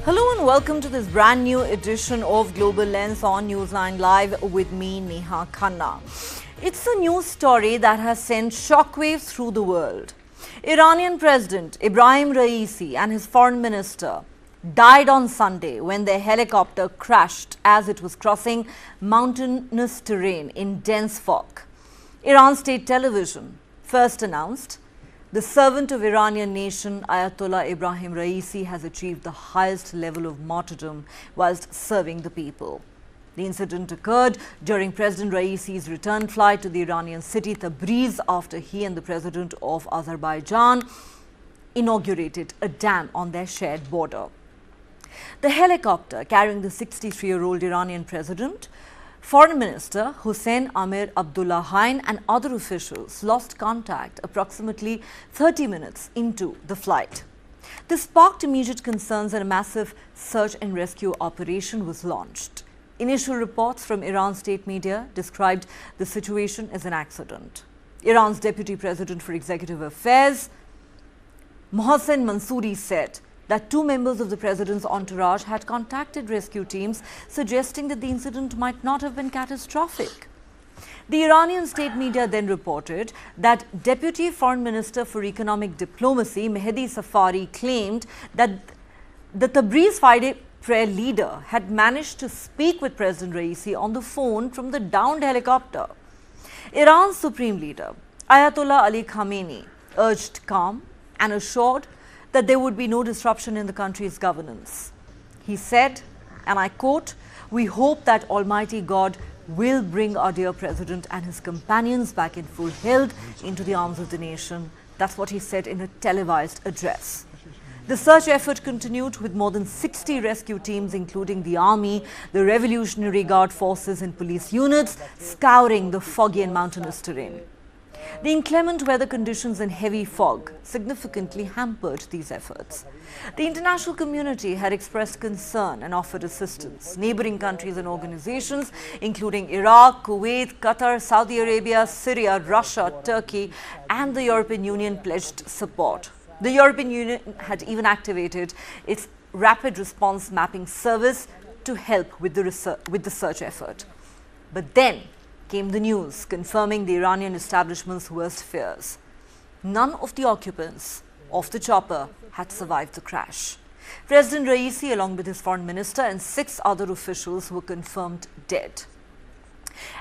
Hello and welcome to this brand new edition of Global Lens on Newsline Live with me, Neha Khanna. It's a news story that has sent shockwaves through the world. Iranian President Ebrahim Raisi and his foreign minister died on Sunday when their helicopter crashed as it was crossing mountainous terrain in dense fog. Iran state television first announced the servant of Iranian nation, Ayatollah Ebrahim Raisi, has achieved the highest level of martyrdom whilst serving the people. The incident occurred during President Raisi's return flight to the Iranian city Tabriz after he and the President of Azerbaijan inaugurated a dam on their shared border. The helicopter carrying the 63-year-old Iranian president, Foreign Minister Hossein Amir Abdullahian and other officials lost contact approximately 30 minutes into the flight. This sparked immediate concerns and a massive search and rescue operation was launched. Initial reports from Iran state media described the situation as an accident. Iran's Deputy President for Executive Affairs, Mohsen Mansouri, said that two members of the president's entourage had contacted rescue teams, suggesting that the incident might not have been catastrophic. The Iranian state media then reported that Deputy Foreign Minister for Economic Diplomacy, Mehdi Safari, claimed that the Tabriz Friday Prayer leader had managed to speak with President Raisi on the phone from the downed helicopter. Iran's supreme leader, Ayatollah Ali Khamenei, urged calm and assured that there would be no disruption in the country's governance. He said, and I quote, "We hope that Almighty God will bring our dear president and his companions back in full health into the arms of the nation." That's what he said in a televised address. The search effort continued with more than 60 rescue teams, including the army, the Revolutionary Guard forces and police units, scouring the foggy and mountainous terrain. The inclement weather conditions and heavy fog significantly hampered these efforts. The international community had expressed concern and offered assistance. Neighboring countries and organizations, including Iraq, Kuwait, Qatar, Saudi Arabia, Syria, Russia, Turkey, and the European Union pledged support. The European Union had even activated its rapid response mapping service to help with the search effort. But then came the news confirming the Iranian establishment's worst fears. None of the occupants of the chopper had survived the crash. President Raisi, along with his foreign minister and 6 other officials, were confirmed dead.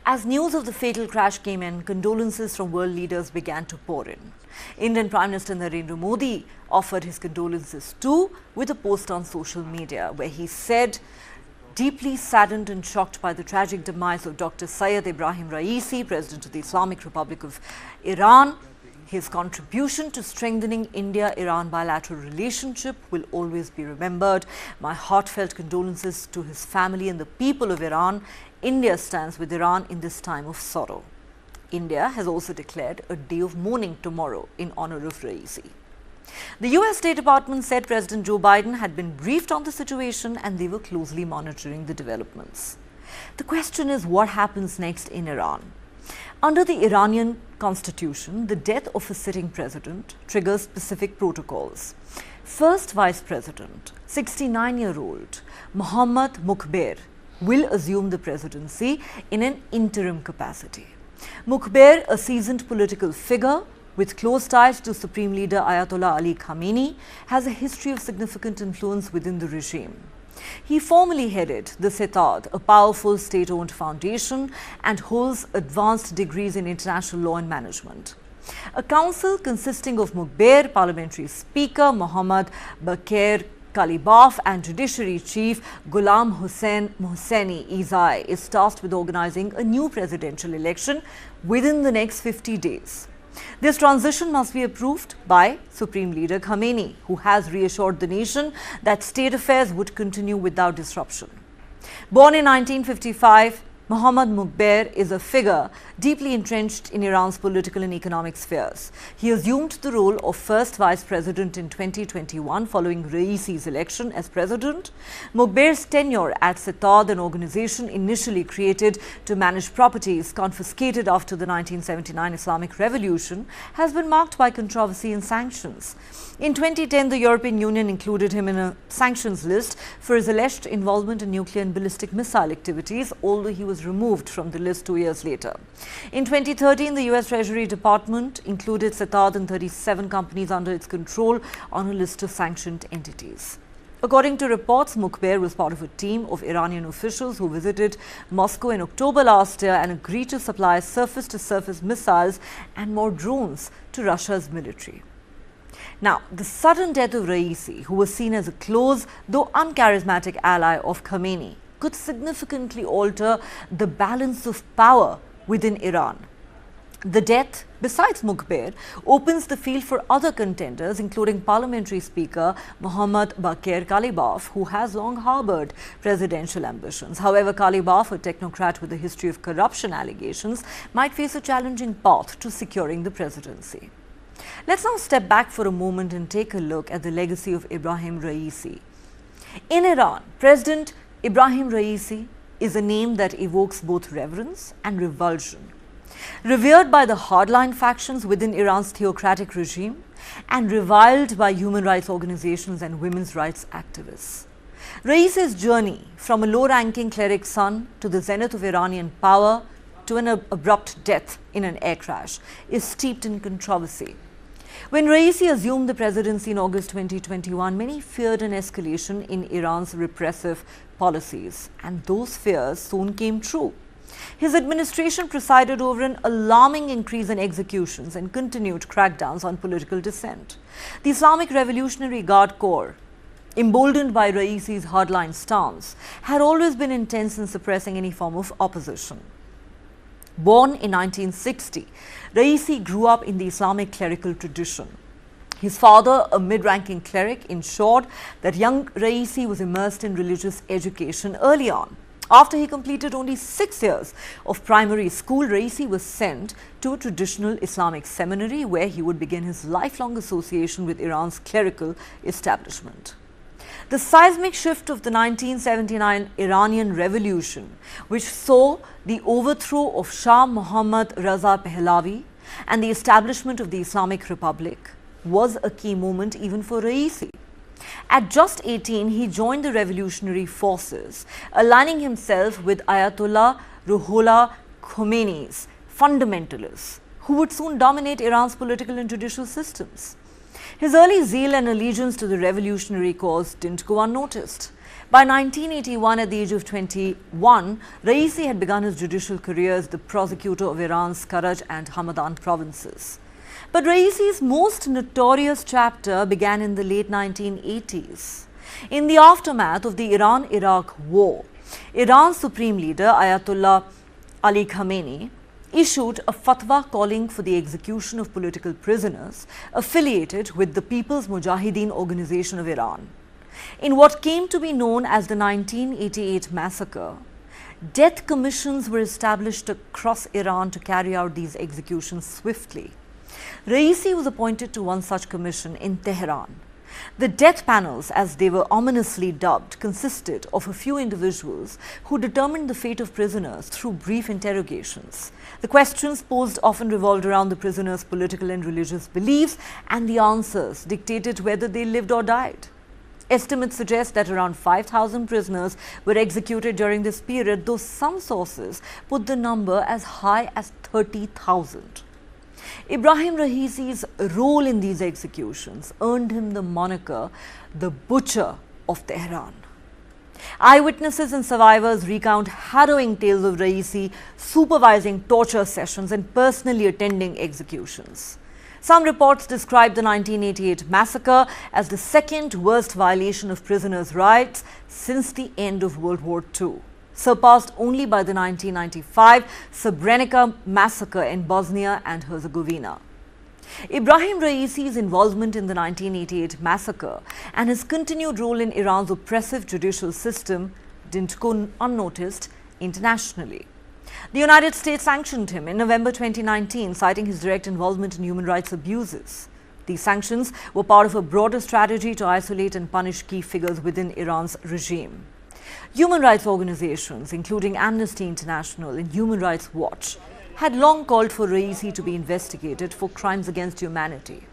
As news of the fatal crash came in, condolences from world leaders began to pour in. Indian Prime Minister Narendra Modi offered his condolences too, with a post on social media where he said, "Deeply saddened and shocked by the tragic demise of Dr. Syed Ebrahim Raisi, President of the Islamic Republic of Iran. His contribution to strengthening India-Iran bilateral relationship will always be remembered. My heartfelt condolences to his family and the people of Iran. India stands with Iran in this time of sorrow." India has also declared a day of mourning tomorrow in honor of Raisi. The US State Department said President Joe Biden had been briefed on the situation and they were closely monitoring the developments. The question is, what happens next in Iran? Under the Iranian constitution, the death of a sitting president triggers specific protocols. First Vice President, 69-year-old Mohammad Mukhber, will assume the presidency in an interim capacity. Mukhber, a seasoned political figure with close ties to Supreme Leader Ayatollah Ali Khamenei, has a history of significant influence within the regime. He formerly headed the Setad, a powerful state-owned foundation, and holds advanced degrees in international law and management. A council consisting of Mukhber, Parliamentary Speaker Mohammad Bakir Kalibaf, and Judiciary Chief Ghulam Hussain Mohseni Izai is tasked with organizing a new presidential election within the next 50 days. This transition must be approved by Supreme Leader Khamenei, who has reassured the nation that state affairs would continue without disruption. Born in 1955, Mohammad Muqbir is a figure deeply entrenched in Iran's political and economic spheres. He assumed the role of first vice president in 2021 following Raisi's election as president. Muqbir's tenure at Sitad, an organization initially created to manage properties confiscated after the 1979 Islamic Revolution, has been marked by controversy and sanctions. In 2010, the European Union included him in a sanctions list for his alleged involvement in nuclear and ballistic missile activities, although he was removed from the list 2 years later. In 2013, the US Treasury Department included Sitad and 37 companies under its control on a list of sanctioned entities. According to reports, Muqbir was part of a team of Iranian officials who visited Moscow in October last year and agreed to supply surface-to-surface missiles and more drones to Russia's military. Now, the sudden death of Raisi, who was seen as a close, though uncharismatic ally of Khamenei, could significantly alter the balance of power within Iran. The death, besides Muqbir, opens the field for other contenders, including Parliamentary Speaker Mohammad Baqir Kalibaf, who has long harbored presidential ambitions. However, Kalibaf, a technocrat with a history of corruption allegations, might face a challenging path to securing the presidency. Let's now step back for a moment and take a look at the legacy of Ebrahim Raisi. In Iran, President Ebrahim Raisi is a name that evokes both reverence and revulsion. Revered by the hardline factions within Iran's theocratic regime and reviled by human rights organizations and women's rights activists. Raisi's journey from a low-ranking cleric son to the zenith of Iranian power to an abrupt death in an air crash is steeped in controversy. When Raisi assumed the presidency in August 2021, many feared an escalation in Iran's repressive policies, and those fears soon came true. His administration presided over an alarming increase in executions and continued crackdowns on political dissent. The Islamic Revolutionary Guard Corps, emboldened by Raisi's hardline stance, had always been intense in suppressing any form of opposition. Born in 1960, Raisi grew up in the Islamic clerical tradition. His father, a mid-ranking cleric, ensured that young Raisi was immersed in religious education early on. After he completed only 6 years of primary school, Raisi was sent to a traditional Islamic seminary where he would begin his lifelong association with Iran's clerical establishment. The seismic shift of the 1979 Iranian Revolution, which saw the overthrow of Shah Mohammad Raza Pahlavi and the establishment of the Islamic Republic, was a key moment even for Raisi. At just 18, he joined the revolutionary forces, aligning himself with Ayatollah Ruhollah Khomeini's fundamentalists, who would soon dominate Iran's political and judicial systems. His early zeal and allegiance to the revolutionary cause didn't go unnoticed. By 1981, at the age of 21, Raisi had begun his judicial career as the prosecutor of Iran's Karaj and Hamadan provinces. But Raisi's most notorious chapter began in the late 1980s. In the aftermath of the Iran-Iraq war, Iran's supreme leader, Ayatollah Ali Khamenei, issued a fatwa calling for the execution of political prisoners affiliated with the People's Mujahideen Organization of Iran. In what came to be known as the 1988 massacre, death commissions were established across Iran to carry out these executions swiftly. Raisi was appointed to one such commission in Tehran. The death panels, as they were ominously dubbed, consisted of a few individuals who determined the fate of prisoners through brief interrogations. The questions posed often revolved around the prisoners' political and religious beliefs, and the answers dictated whether they lived or died. Estimates suggest that around 5,000 prisoners were executed during this period, though some sources put the number as high as 30,000. Ebrahim Raisi's role in these executions earned him the moniker the Butcher of Tehran. Eyewitnesses and survivors recount harrowing tales of Raisi supervising torture sessions and personally attending executions. Some reports describe the 1988 massacre as the second worst violation of prisoners' rights since the end of World War II, surpassed only by the 1995 Srebrenica massacre in Bosnia and Herzegovina. Ebrahim Raisi's involvement in the 1988 massacre and his continued role in Iran's oppressive judicial system didn't go unnoticed internationally. The United States sanctioned him in November 2019, citing his direct involvement in human rights abuses. These sanctions were part of a broader strategy to isolate and punish key figures within Iran's regime. Human rights organizations, including Amnesty International and Human Rights Watch, had long called for Raisi to be investigated for crimes against humanity.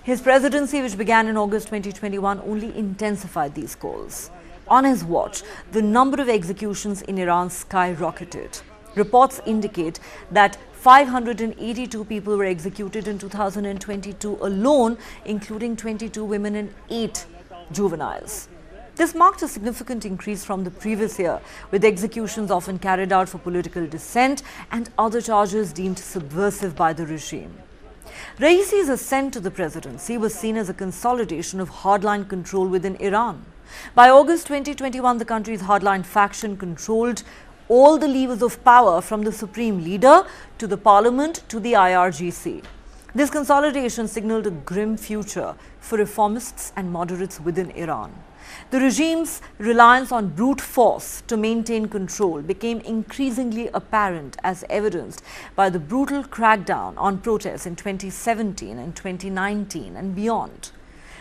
His presidency, which began in August 2021, only intensified these calls. On his watch, the number of executions in Iran skyrocketed. Reports indicate that 582 people were executed in 2022 alone, including 22 women and 8 juveniles. This marked a significant increase from the previous year, with executions often carried out for political dissent and other charges deemed subversive by the regime. Raisi's ascent to the presidency was seen as a consolidation of hardline control within Iran. By August 2021, the country's hardline faction controlled all the levers of power, from the supreme leader to the parliament to the IRGC. This consolidation signaled a grim future for reformists and moderates within Iran. The regime's reliance on brute force to maintain control became increasingly apparent, as evidenced by the brutal crackdown on protests in 2017 and 2019 and beyond.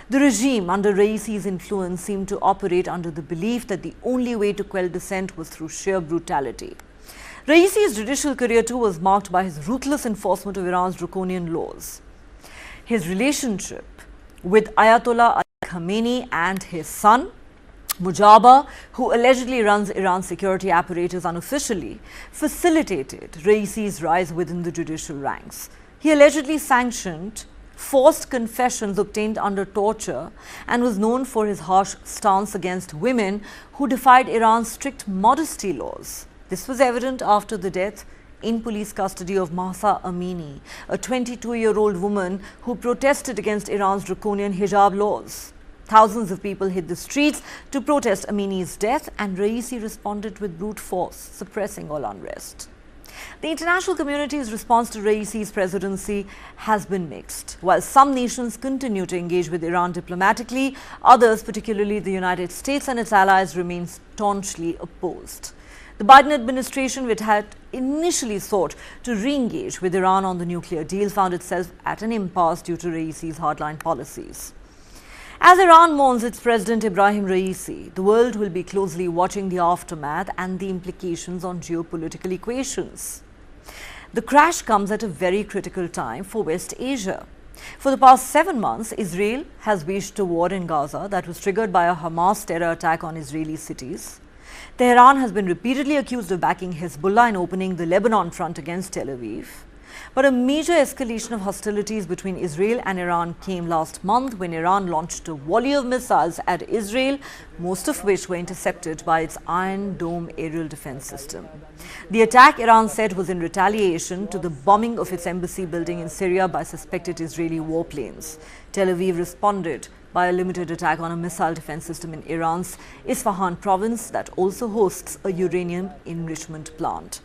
The regime under Raisi's influence seemed to operate under the belief that the only way to quell dissent was through sheer brutality. Raisi's judicial career too was marked by his ruthless enforcement of Iran's draconian laws. His relationship with Ayatollah Ali Khamenei and his son, Mujaba, who allegedly runs Iran's security apparatus unofficially, facilitated Raisi's rise within the judicial ranks. He allegedly sanctioned forced confessions obtained under torture and was known for his harsh stance against women who defied Iran's strict modesty laws. This was evident after the death in police custody of Mahsa Amini, a 22-year-old woman who protested against Iran's draconian hijab laws. Thousands of people hit the streets to protest Amini's death, and Raisi responded with brute force, suppressing all unrest. The international community's response to Raisi's presidency has been mixed. While some nations continue to engage with Iran diplomatically, others, particularly the United States and its allies, remain staunchly opposed. The Biden administration, which had initially sought to re-engage with Iran on the nuclear deal, found itself at an impasse due to Raisi's hardline policies. As Iran mourns its President Ebrahim Raisi, the world will be closely watching the aftermath and the implications on geopolitical equations. The crash comes at a very critical time for West Asia. For the past 7 months, Israel has waged a war in Gaza that was triggered by a Hamas terror attack on Israeli cities. Tehran has been repeatedly accused of backing Hezbollah and opening the Lebanon front against Tel Aviv. But a major escalation of hostilities between Israel and Iran came last month when Iran launched a volley of missiles at Israel, most of which were intercepted by its Iron Dome aerial defense system. The attack, Iran said, was in retaliation to the bombing of its embassy building in Syria by suspected Israeli warplanes. Tel Aviv responded by a limited attack on a missile defense system in Iran's Isfahan province that also hosts a uranium enrichment plant.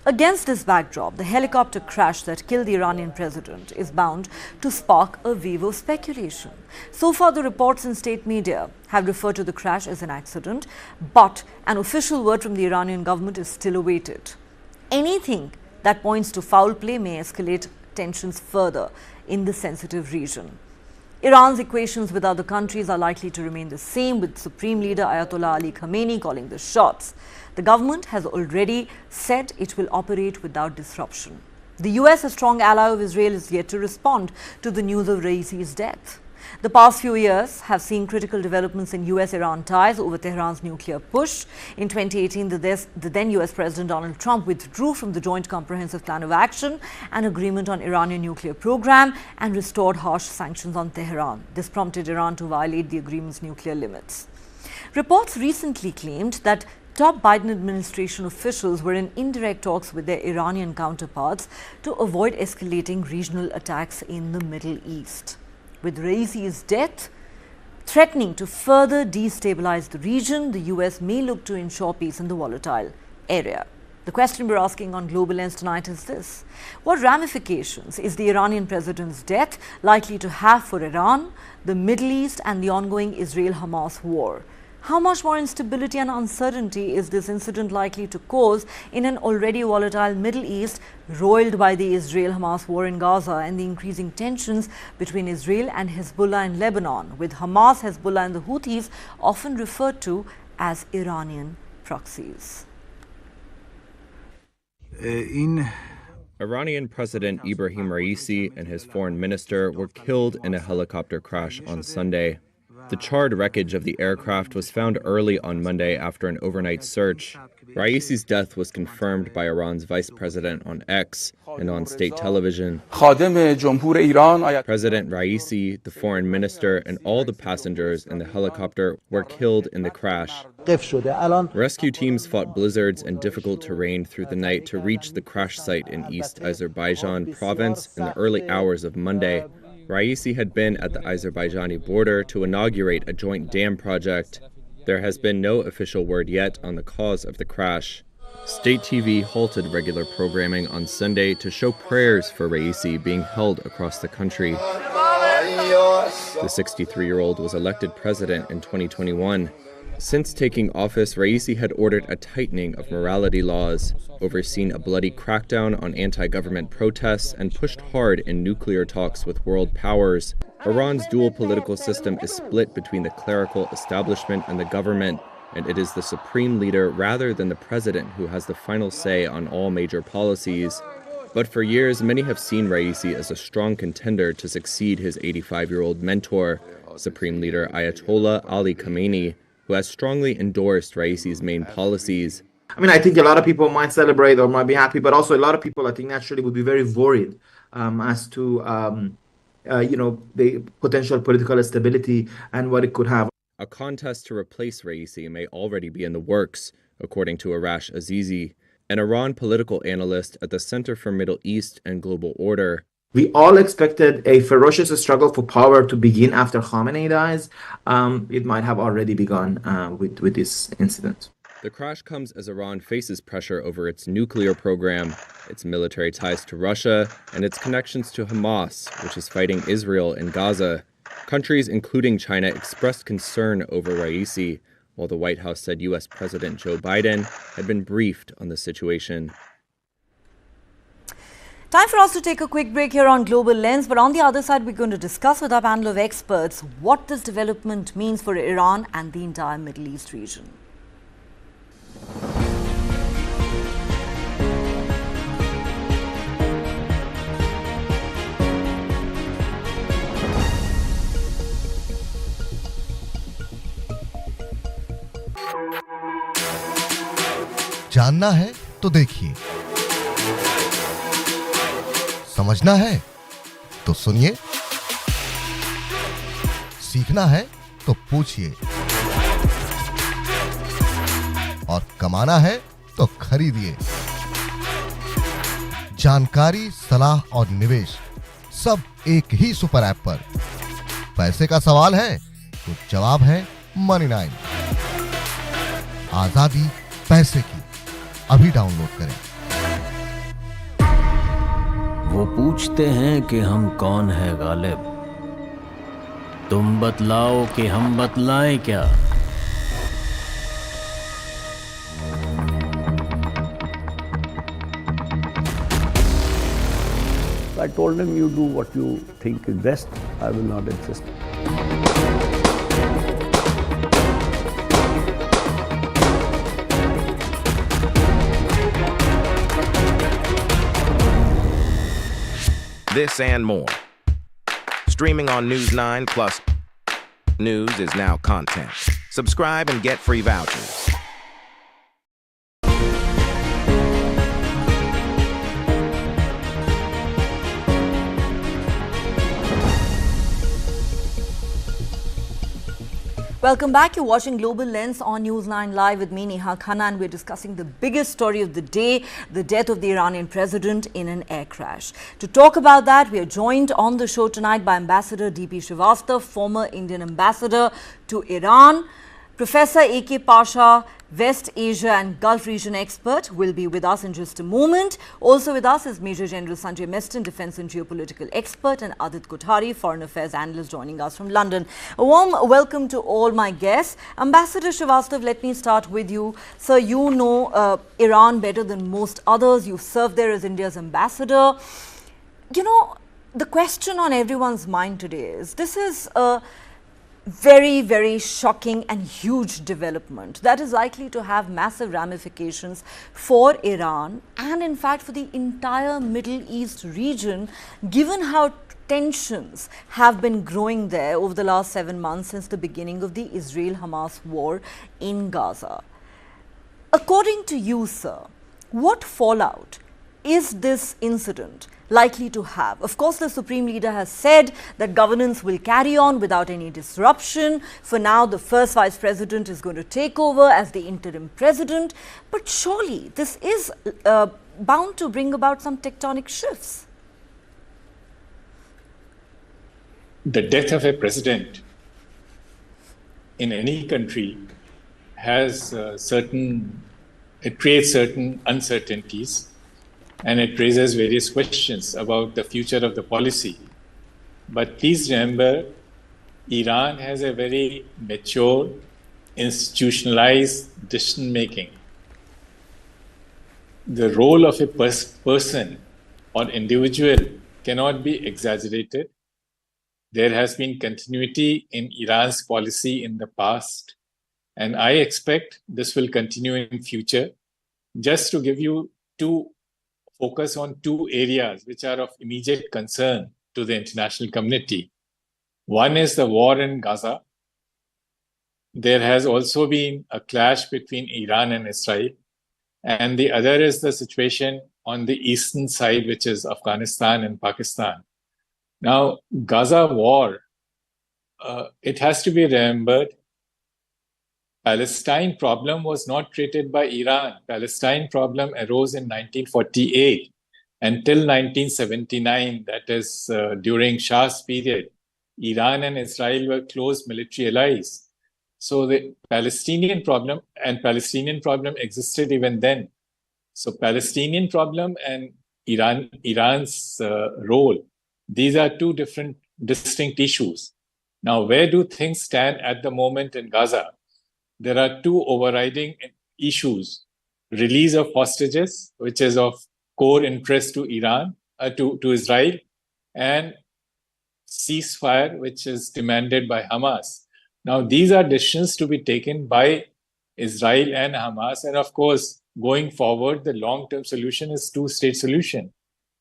Against this backdrop, the helicopter crash that killed the Iranian president is bound to spark a wave of speculation. So far, the reports in state media have referred to the crash as an accident, but an official word from the Iranian government is still awaited. Anything that points to foul play may escalate tensions further in the sensitive region. Iran's equations with other countries are likely to remain the same, with Supreme Leader Ayatollah Ali Khamenei calling the shots. The government has already said it will operate without disruption. The US, a strong ally of Israel, is yet to respond to the news of Raisi's death. The past few years have seen critical developments in US-Iran ties over Tehran's nuclear push. In 2018, the then US President Donald Trump withdrew from the Joint Comprehensive Plan of Action, an agreement on Iranian nuclear program, and restored harsh sanctions on Tehran. This prompted Iran to violate the agreement's nuclear limits. Reports recently claimed that top Biden administration officials were in indirect talks with their Iranian counterparts to avoid escalating regional attacks in the Middle East. With Raisi's death threatening to further destabilize the region, the US may look to ensure peace in the volatile area. The question we're asking on Global Lens tonight is this: what ramifications is the Iranian president's death likely to have for Iran, the Middle East, and the ongoing Israel-Hamas war? How much more instability and uncertainty is this incident likely to cause in an already volatile Middle East roiled by the Israel-Hamas war in Gaza and the increasing tensions between Israel and Hezbollah in Lebanon, with Hamas, Hezbollah and the Houthis often referred to as Iranian proxies? Iranian President Ebrahim Raisi and his foreign minister were killed in a helicopter crash on Sunday. The charred wreckage of the aircraft was found early on Monday after an overnight search. Raisi's death was confirmed by Iran's vice president on X and on state television. President Raisi, the foreign minister, and all the passengers in the helicopter were killed in the crash. Rescue teams fought blizzards and difficult terrain through the night to reach the crash site in East Azerbaijan province in the early hours of Monday. Raisi had been at the Azerbaijani border to inaugurate a joint dam project. There has been no official word yet on the cause of the crash. State TV halted regular programming on Sunday to show prayers for Raisi being held across the country. The 63-year-old was elected president in 2021. Since taking office, Raisi had ordered a tightening of morality laws, overseen a bloody crackdown on anti-government protests, and pushed hard in nuclear talks with world powers. Iran's dual political system is split between the clerical establishment and the government, and it is the supreme leader rather than the president who has the final say on all major policies. But for years, many have seen Raisi as a strong contender to succeed his 85-year-old mentor, Supreme Leader Ayatollah Ali Khamenei, who has strongly endorsed Raisi's main policies. I think a lot of people might celebrate or might be happy, but also a lot of people, I think, naturally would be very worried as to, the potential political instability and what it could have. A contest to replace Raisi may already be in the works, according to Arash Azizi, an Iran political analyst at the Center for Middle East and Global Order. We all expected a ferocious struggle for power to begin after Khamenei dies. It might have already begun with this incident. The crash comes as Iran faces pressure over its nuclear program, its military ties to Russia, and its connections to Hamas, which is fighting Israel in Gaza. Countries, including China, expressed concern over Raisi, while the White House said U.S. President Joe Biden had been briefed on the situation. Time for us to take a quick break here on Global Lens, but on the other side, we're going to discuss with our panel of experts what this development means for Iran and the entire Middle East region. जानना है तो देखिए, समझना है तो सुनिए, सीखना है तो पूछिए, और कमाना है तो खरीदिए। जानकारी, सलाह और निवेश सब एक ही सुपर ऐप पर। पैसे का सवाल है तो जवाब है मनी 9। आजादी पैसे की, अभी डाउनलोड करें। वो पूछते हैं कि हम कौन है गालिब, तुम बतलाओ कि हम बतलाएं क्या। I told him, you do what you think is best, I will not insist. This and more. Streaming on News 9 Plus. News is now content. Subscribe and get free vouchers. Welcome back. You're watching Global Lens on News 9 Live with me, Neha Khanna, and we're discussing the biggest story of the day, the death of the Iranian president in an air crash. To talk about that, we are joined on the show tonight by Ambassador D.P. Srivastava, former Indian ambassador to Iran, Professor A.K. Pasha, West Asia and Gulf region expert, will be with us in just a moment. Also with us is Major General Sanjay Meston, defense and geopolitical expert, and Adit Kothari, foreign affairs analyst, joining us from London. A warm welcome to all my guests. Ambassador Srivastav, let me start with you. Sir, you know Iran better than most others. You served there as India's ambassador. You know, the question on everyone's mind today is, this is a very, very shocking and huge development that is likely to have massive ramifications for Iran and in fact for the entire Middle East region, given how tensions have been growing there over the last 7 months since the beginning of the Israel-Hamas war in Gaza. According to you, sir, what fallout is this incident likely to have? Of course, the Supreme Leader has said that governance will carry on without any disruption. For now, the first Vice President is going to take over as the interim President. But surely this is bound to bring about some tectonic shifts. The death of a president in any country has it creates certain uncertainties. And it raises various questions about the future of the policy. But please remember, Iran has a very mature, institutionalized decision-making. The role of a person or individual cannot be exaggerated. There has been continuity in Iran's policy in the past, and I expect this will continue in future. Just to give you focus on two areas which are of immediate concern to the international community. One is the war in Gaza. There has also been a clash between Iran and Israel. And the other is the situation on the eastern side, which is Afghanistan and Pakistan. Now, Gaza war, it has to be remembered, Palestine problem was not created by Iran. Palestine problem arose in 1948 until 1979, that is during Shah's period. Iran and Israel were close military allies. So the Palestinian problem existed even then. So Palestinian problem and Iran's role, these are two different distinct issues. Now, where do things stand at the moment in Gaza? There are two overriding issues: release of hostages, which is of core interest to Iran, to Israel, and ceasefire, which is demanded by Hamas. Now, these are decisions to be taken by Israel and Hamas. And of course, going forward, the long-term solution is two-state solution.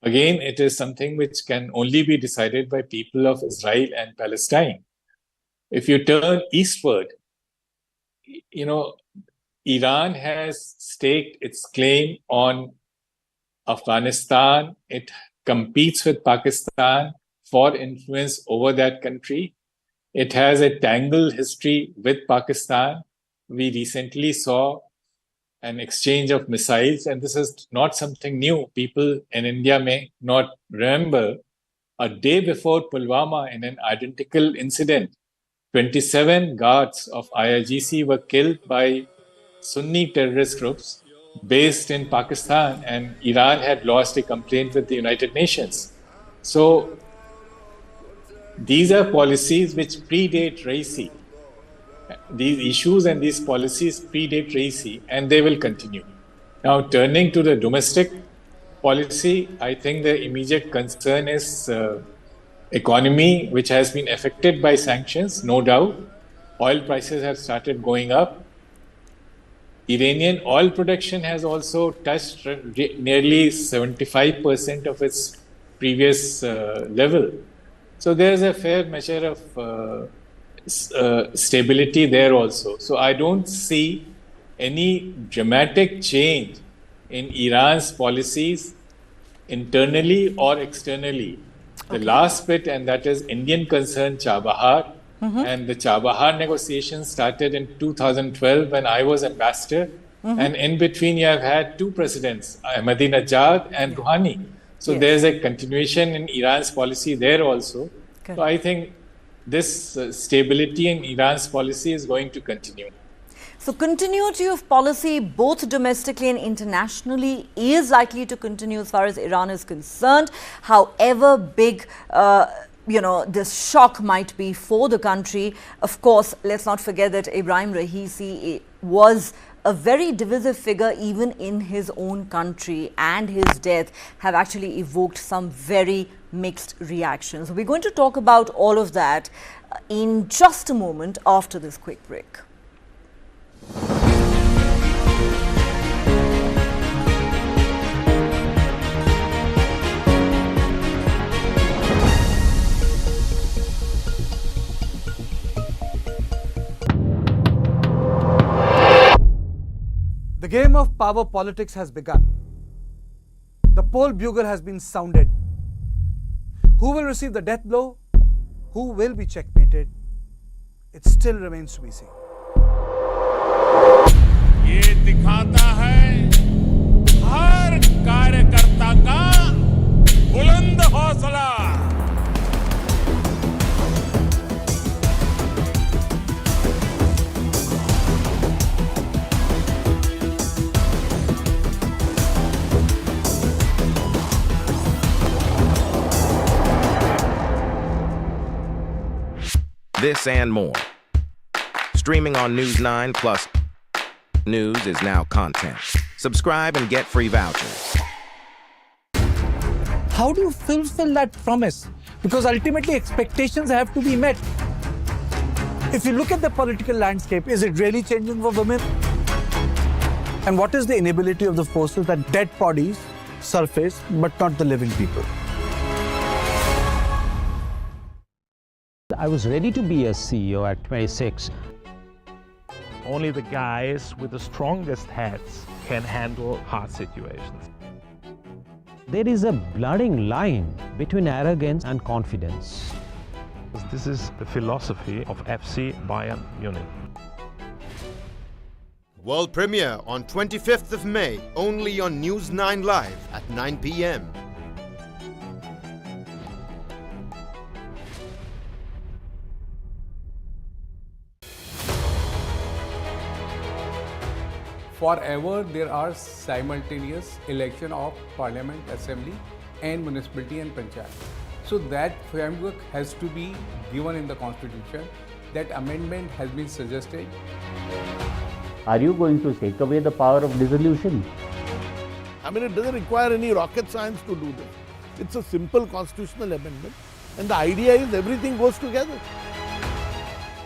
Again, it is something which can only be decided by people of Israel and Palestine. If you turn eastward, you know, Iran has staked its claim on Afghanistan. It competes with Pakistan for influence over that country. It has a tangled history with Pakistan. We recently saw an exchange of missiles, and this is not something new. People in India may not remember, a day before Pulwama, in an identical incident, 27 guards of IRGC were killed by Sunni terrorist groups based in Pakistan, and Iran had lodged a complaint with the United Nations. So these are policies which predate Raisi. These issues and these policies predate Raisi, and they will continue. Now, turning to the domestic policy, I think the immediate concern is economy, which has been affected by sanctions, no doubt. Oil prices have started going up. Iranian oil production has also touched nearly 75% of its previous level. So there's a fair measure of stability there also. So I don't see any dramatic change in Iran's policies internally or externally. The last bit, and that is Indian concern, Chabahar. And the Chabahar negotiations started in 2012 when I was ambassador. And in between, you have had two presidents, Ahmadinejad and Rouhani. So there's a continuation in Iran's policy there also. So I think this stability in Iran's policy is going to continue. So continuity of policy both domestically and internationally is likely to continue as far as Iran is concerned. However big this shock might be for the country. Of course, let's not forget that Ebrahim Raisi was a very divisive figure even in his own country, and his death have actually evoked some very mixed reactions. We're going to talk about all of that in just a moment after this quick break. The game of power politics has begun. The poll bugle has been sounded. Who will receive the death blow? Who will be checkmated? It still remains to be seen. ये दिखाता है हर कार्यकर्ता का बुलंद हौसला। This and more. Streaming on News 9 Plus. News is now content. Subscribe and get free vouchers. How do you fulfill that promise? Because ultimately expectations have to be met. If you look at the political landscape, is it really changing for women? And what is the inability of the forces that dead bodies surface but not the living people? I was ready to be a CEO at 26. Only the guys with the strongest heads can handle hard situations. There is a blurring line between arrogance and confidence. This is the philosophy of FC Bayern Munich. World premiere on 25th of May, only on News 9 Live at 9 p.m. Forever, there are simultaneous election of Parliament, Assembly and Municipality and Panchayat. So that framework has to be given in the Constitution. That amendment has been suggested. Are you going to take away the power of dissolution? I mean, it doesn't require any rocket science to do this. It's a simple constitutional amendment, and the idea is everything goes together.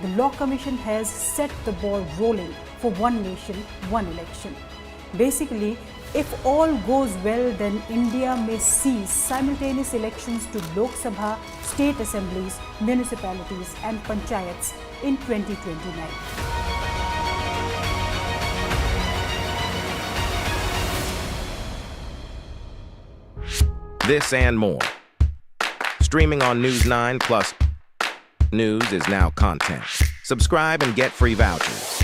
The Law Commission has set the ball rolling for one nation, one election. Basically, if all goes well, then India may see simultaneous elections to Lok Sabha, state assemblies, municipalities and panchayats in 2029. This and more. Streaming on News 9 Plus. News is now content. Subscribe and get free vouchers.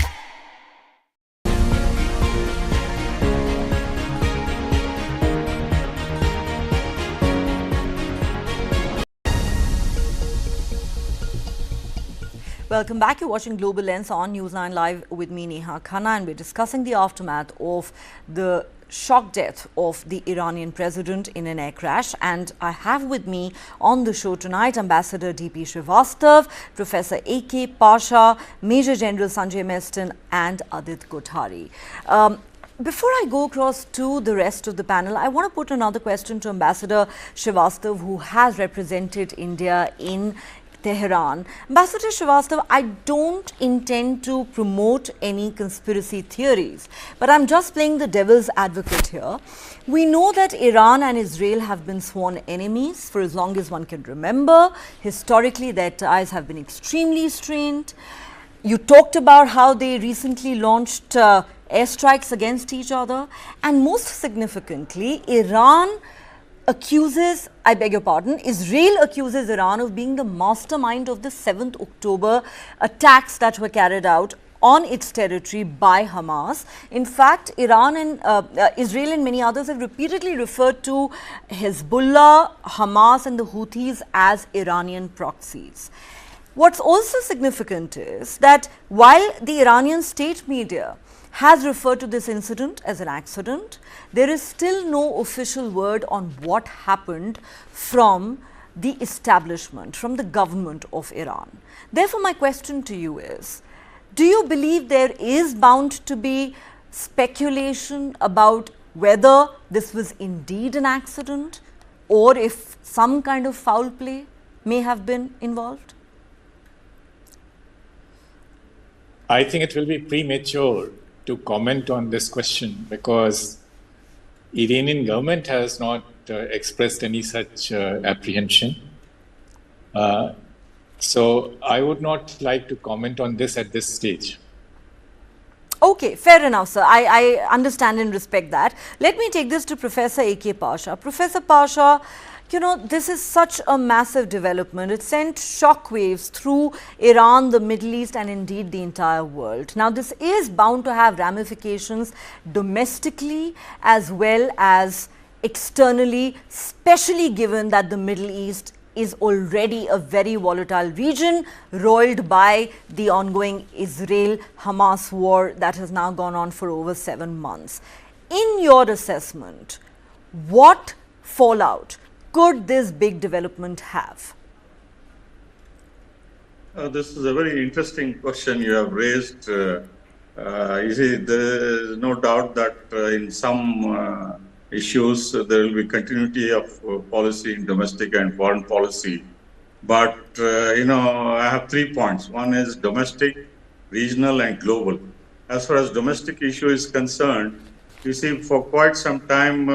Welcome back. You're watching Global Lens on News 9 Live with me, Neha Khanna, and we're discussing the aftermath of the shock death of the Iranian president in an air crash. And I have with me on the show tonight Ambassador D.P. Srivastav, Professor A.K. Pasha, Major General Sanjay Meston and Adit Kothari. Before I go across to the rest of the panel, I want to put another question to Ambassador Srivastav, who has represented India in Tehran. Ambassador Srivastav, I don't intend to promote any conspiracy theories, but I'm just playing the devil's advocate here. We know that Iran and Israel have been sworn enemies for as long as one can remember. Historically, their ties have been extremely strained. You talked about how they recently launched airstrikes against each other, and most significantly, Israel accuses Iran of being the mastermind of the 7th October attacks that were carried out on its territory by Hamas. In fact, Iran and Israel and many others have repeatedly referred to Hezbollah, Hamas and the Houthis as Iranian proxies. What's also significant is that while the Iranian state media has referred to this incident as an accident, there is still no official word on what happened from the establishment, from the government of Iran. Therefore, my question to you is, do you believe there is bound to be speculation about whether this was indeed an accident or if some kind of foul play may have been involved? I think it will be premature to comment on this question because Iranian government has not expressed any such apprehension. So I would not like to comment on this at this stage. Okay, fair enough, sir. I understand and respect that. Let me take this to Professor A.K. Pasha. Professor Pasha, you know, this is such a massive development. It sent shockwaves through Iran, the Middle East, and indeed the entire world. Now, this is bound to have ramifications domestically as well as externally, especially given that the Middle East is already a very volatile region, roiled by the ongoing Israel-Hamas war that has now gone on for over 7 months. In your assessment, what fallout could this big development have? This is a very interesting question you have raised. You see, there is no doubt that in some issues there will be continuity of policy in domestic and foreign policy. But, you know, I have 3 points. One is domestic, regional, and global. As far as domestic issue is concerned, you see, for quite some time,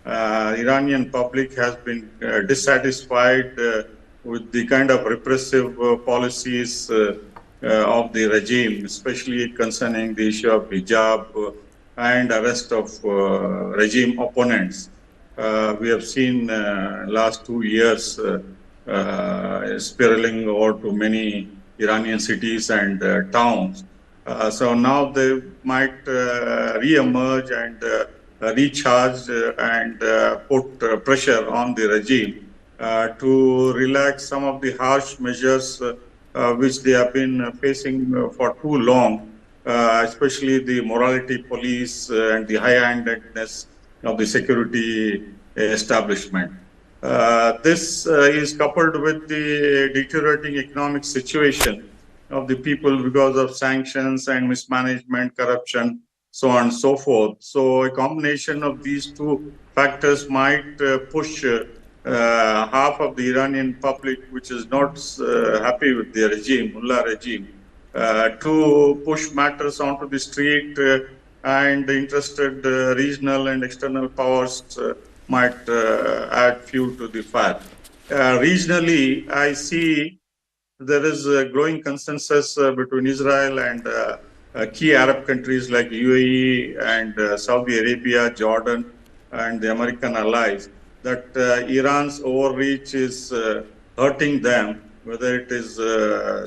Iranian public has been dissatisfied with the kind of repressive policies of the regime, especially concerning the issue of hijab and arrest of regime opponents. We have seen last 2 years spiraling over to many Iranian cities and towns. So now they might re-emerge and recharge and put pressure on the regime to relax some of the harsh measures which they have been facing for too long, especially the morality police and the high-handedness of the security establishment. This is coupled with the deteriorating economic situation of the people because of sanctions and mismanagement, corruption, so on and so forth. So a combination of these 2 factors might push half of the Iranian public, which is not happy with the regime, mullah regime, to push matters onto the street, and interested regional and external powers might add fuel to the fire. Regionally, I see there is a growing consensus between Israel and key Arab countries like UAE and Saudi Arabia, Jordan, and the American allies, that Iran's overreach is hurting them, whether it is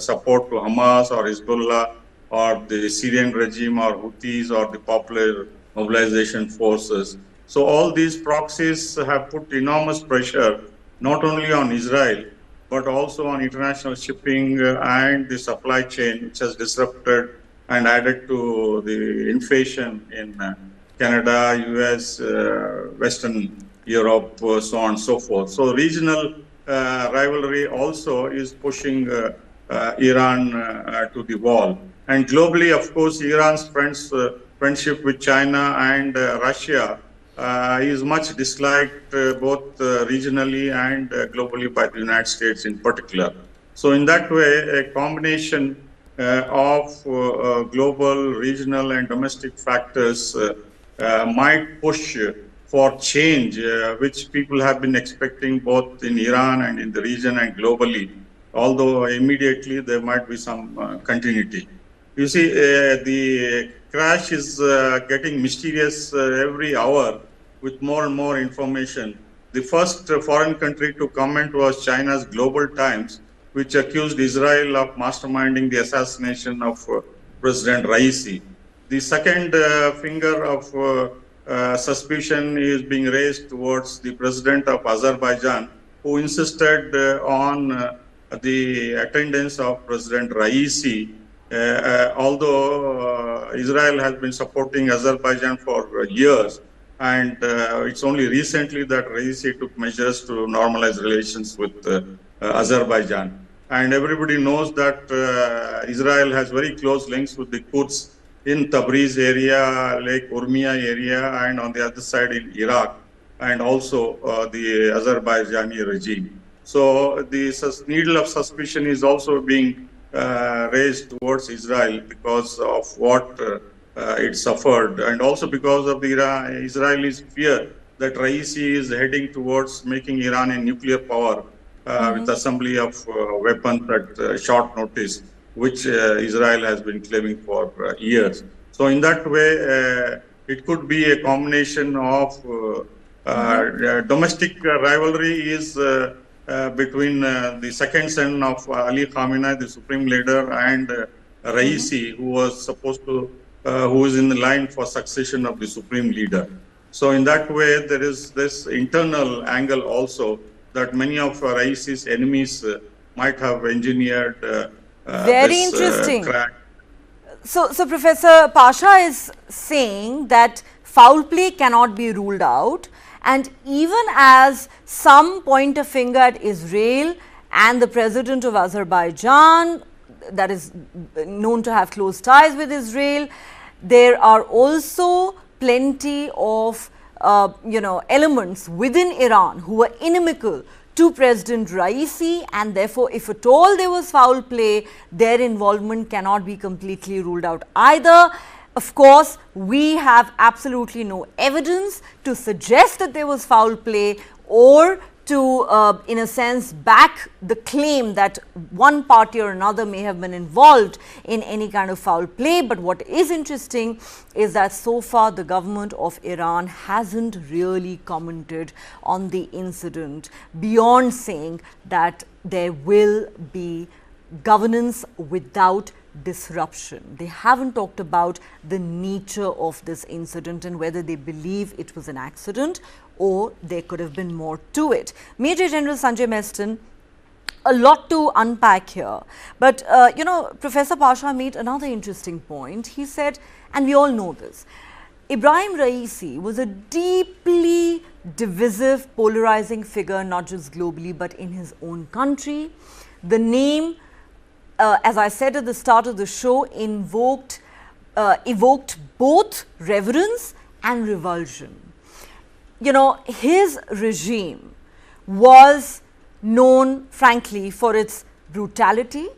support to Hamas or Hezbollah or the Syrian regime or Houthis or the Popular Mobilization Forces. So all these proxies have put enormous pressure not only on Israel, but also on international shipping and the supply chain, which has disrupted and added to the inflation in Canada, US, Western Europe, so on and so forth. So regional rivalry also is pushing Iran to the wall. And globally, of course, Iran's friendship with China and Russia is much disliked both regionally and globally by the United States in particular. So in that way, a combination of global, regional, and domestic factors might push for change, which people have been expecting both in Iran and in the region and globally, although immediately there might be some continuity. You see, the crash is getting mysterious every hour with more and more information. The first foreign country to comment was China's Global Times, which accused Israel of masterminding the assassination of President Raisi. The second finger of suspicion is being raised towards the president of Azerbaijan, who insisted on the attendance of President Raisi, although Israel has been supporting Azerbaijan for years, and it's only recently that Raisi took measures to normalize relations with Azerbaijan. And everybody knows that Israel has very close links with the Kurds in Tabriz area, Lake Urmia area, and on the other side in Iraq, and also the Azerbaijani regime. So the needle of suspicion is also being raised towards Israel because of what it suffered, and also because of the Israelis' fear that Raisi is heading towards making Iran a nuclear power with assembly of weapons at short notice, which Israel has been claiming for years. So in that way, it could be a combination of domestic rivalry is between the second son of Ali Khamenei, the supreme leader, and Raisi, who was supposed to, who is in the line for succession of the supreme leader. So in that way, there is this internal angle also that many of Raisi's enemies might have engineered very this, interesting. crack. So Professor Pasha is saying that foul play cannot be ruled out, and even as some point a finger at Israel and the president of Azerbaijan, that is known to have close ties with Israel, there are also plenty of elements within Iran who are inimical to President Raisi, and therefore if at all there was foul play, their involvement cannot be completely ruled out either. Of course, we have absolutely no evidence to suggest that there was foul play or to, in a sense, back the claim that one party or another may have been involved in any kind of foul play. But what is interesting is that so far the government of Iran hasn't really commented on the incident beyond saying that there will be governance without disruption. They haven't talked about the nature of this incident and whether they believe it was an accident or there could have been more to it. Major General Sanjay Meston, a lot to unpack here. But, Professor Pasha made another interesting point. He said, and we all know this, Ebrahim Raisi was a deeply divisive, polarizing figure, not just globally, but in his own country. The name, as I said at the start of the show, evoked both reverence and revulsion. His regime was known, frankly, for its brutality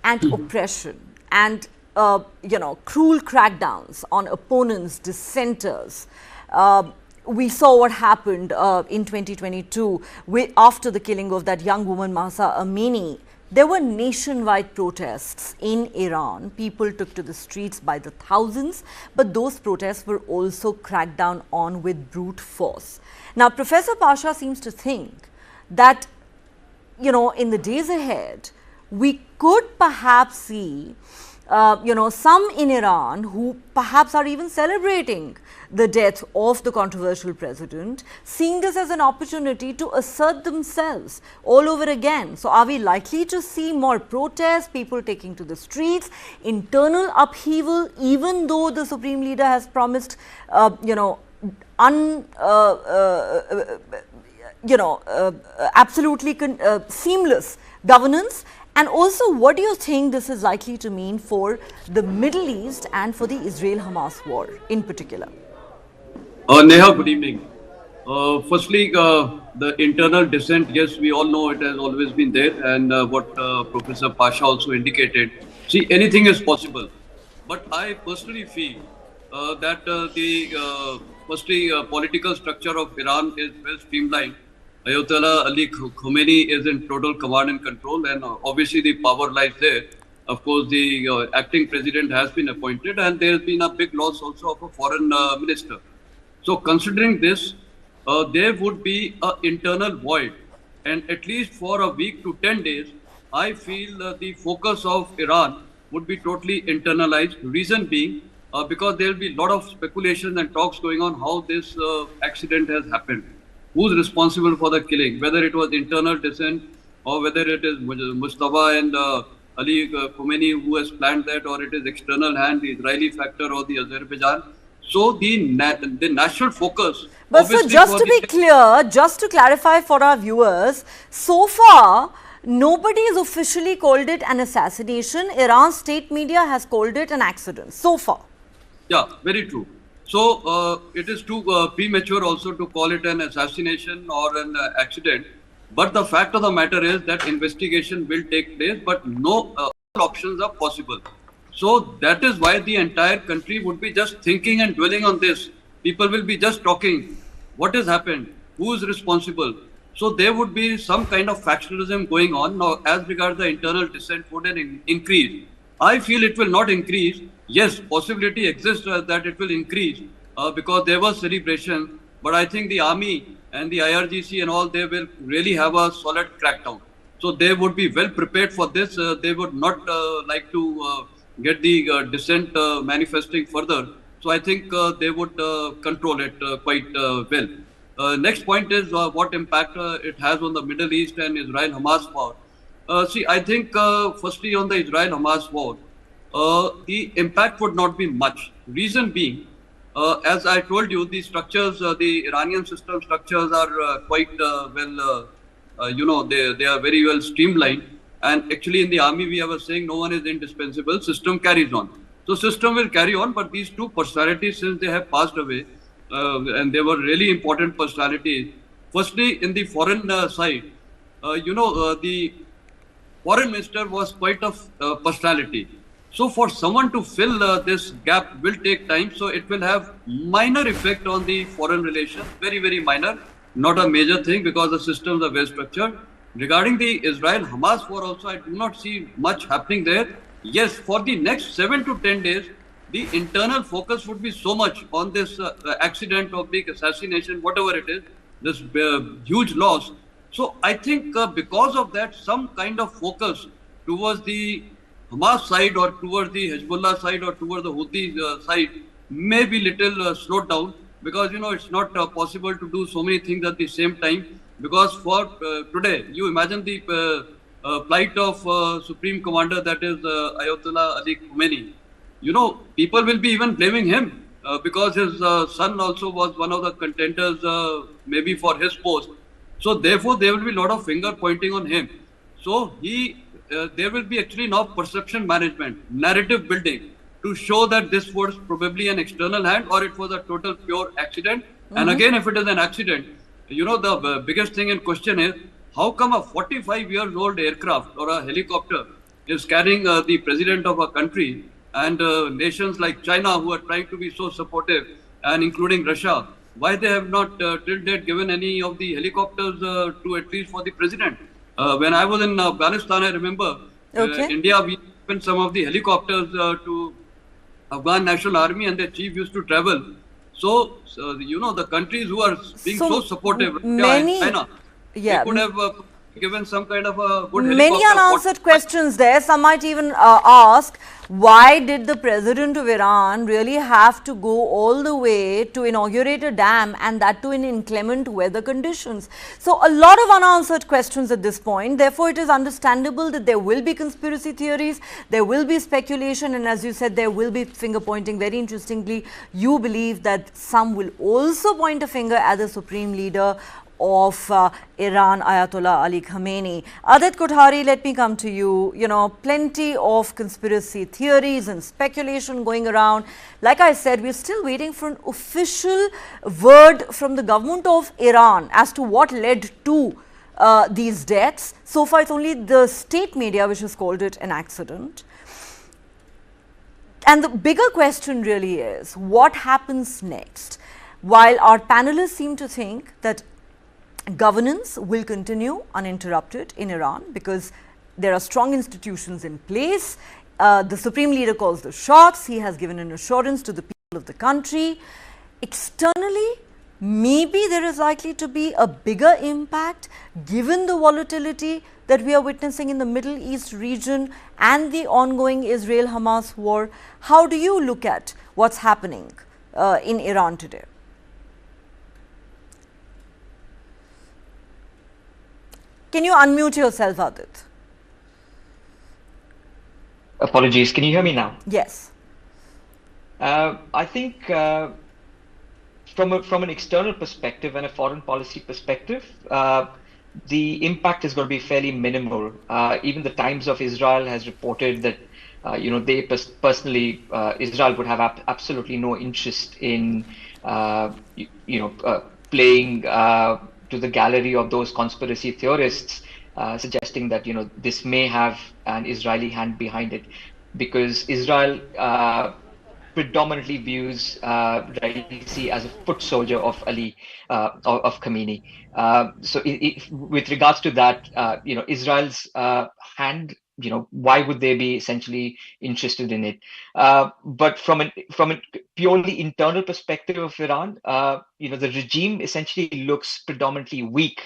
and oppression and, cruel crackdowns on opponents, dissenters. We saw what happened in 2022 after the killing of that young woman, Mahsa Amini. There were nationwide protests in Iran. People took to the streets by the thousands, but those protests were also cracked down on with brute force. Now, Professor Pasha seems to think that, in the days ahead, we could perhaps see, some in Iran who perhaps are even celebrating the death of the controversial president, seeing this as an opportunity to assert themselves all over again. So are we likely to see more protests, people taking to the streets, internal upheaval, even though the supreme leader has promised, absolutely seamless governance? And also, what do you think this is likely to mean for the Middle East and for the Israel-Hamas war in particular? Neha, good evening. Firstly, the internal dissent, yes, we all know it has always been there, and what Professor Pasha also indicated. See, anything is possible. But I personally feel that the political structure of Iran is well streamlined. Ayatollah Ali Khamenei is in total command and control, and obviously the power lies there. Of course, the acting president has been appointed, and there has been a big loss also of a foreign minister. So considering this, there would be an internal void, and at least for a week to 10 days, I feel the focus of Iran would be totally internalized. Reason being, because there will be a lot of speculation and talks going on how this accident has happened. Who's responsible for the killing, whether it was internal dissent or whether it is Mustafa and Ali Khomeini who has planned that, or it is external hand, the Israeli factor or the Azerbaijan. So the national focus. But so just to be clear, just to clarify for our viewers, so far nobody has officially called it an assassination. Iran's state media has called it an accident so far. Yeah, very true. So it is too premature also to call it an assassination or an accident. But the fact of the matter is that investigation will take place, but no all options are possible. So that is why the entire country would be just thinking and dwelling on this. People will be just talking. What has happened? Who is responsible? So there would be some kind of factionalism going on. Now, as regards the internal dissent, would an increase? I feel it will not increase. Yes, possibility exists that it will increase because there was celebration. But I think the army and the IRGC and all, they will really have a solid crackdown. So they would be well prepared for this. They would not like to get the dissent manifesting further. So I think they would control it quite well. Next point is what impact it has on the Middle East and Israel-Hamas war. See, I think firstly on the Israel-Hamas war, the impact would not be much. Reason being, as I told you, the structures, the Iranian system structures are quite well, they are very well streamlined. And actually in the army, we have a saying, no one is indispensable, system carries on. So system will carry on, but these two personalities, since they have passed away, and they were really important personalities. Firstly, in the foreign side, the foreign minister was quite a personality. So for someone to fill this gap will take time. So it will have minor effect on the foreign relations, very, very minor, not a major thing because the systems are well structured. Regarding the Israel-Hamas war also, I do not see much happening there. Yes, for the next 7 to 10 days, the internal focus would be so much on this accident or big assassination, whatever it is, this huge loss. So I think because of that, some kind of focus towards the Hamas side or towards the Hezbollah side or towards the Houthis side may be little slowed down because, it's not possible to do so many things at the same time. Because for today, you imagine the plight of Supreme Commander, that is Ayatollah Ali Khomeini. People will be even blaming him because his son also was one of the contenders maybe for his post. So therefore, there will be a lot of finger pointing on him. So there will be actually now perception management, narrative building to show that this was probably an external hand or it was a total pure accident. And again, if it is an accident, the biggest thing in question is how come a 45-year-old aircraft or a helicopter is carrying the president of a country and nations like China who are trying to be so supportive and including Russia, why they have not till date given any of the helicopters to at least for the president. When I was in Afghanistan, I remember India, we given some of the helicopters to Afghan National Army and their chief used to travel. So the countries who are being so supportive, China, they could have given some kind of a good helicopter. Many unanswered questions there. Some might even ask, why did the president of Iran really have to go all the way to inaugurate a dam, and that too in inclement weather conditions? So a lot of unanswered questions at this point. Therefore, it is understandable that there will be conspiracy theories, there will be speculation, and as you said, there will be finger pointing. Very interestingly, you believe that some will also point a finger at the supreme leader of Iran, Ayatollah Ali Khamenei. Adit Kothari, let me come to you. Plenty of conspiracy theories and speculation going around. Like I said, we're still waiting for an official word from the government of Iran as to what led to these deaths. So far, it's only the state media which has called it an accident. And the bigger question really is, what happens next? While our panelists seem to think that governance will continue uninterrupted in Iran because there are strong institutions in place. The supreme leader calls the shots. He has given an assurance to the people of the country. Externally, maybe there is likely to be a bigger impact given the volatility that we are witnessing in the Middle East region and the ongoing Israel-Hamas war. How do you look at what's happening in Iran today? Can you unmute yourself, Adit? Apologies. Can you hear me now? Yes. I think from an external perspective and a foreign policy perspective, the impact is going to be fairly minimal. Even the Times of Israel has reported that they personally, Israel would have absolutely no interest in playing to the gallery of those conspiracy theorists, suggesting that this may have an Israeli hand behind it, because Israel predominantly views Raisi as a foot soldier of of Khamenei. So with regards to that, Israel's hand, why would they be essentially interested in it? But from a purely internal perspective of Iran, the regime essentially looks predominantly weak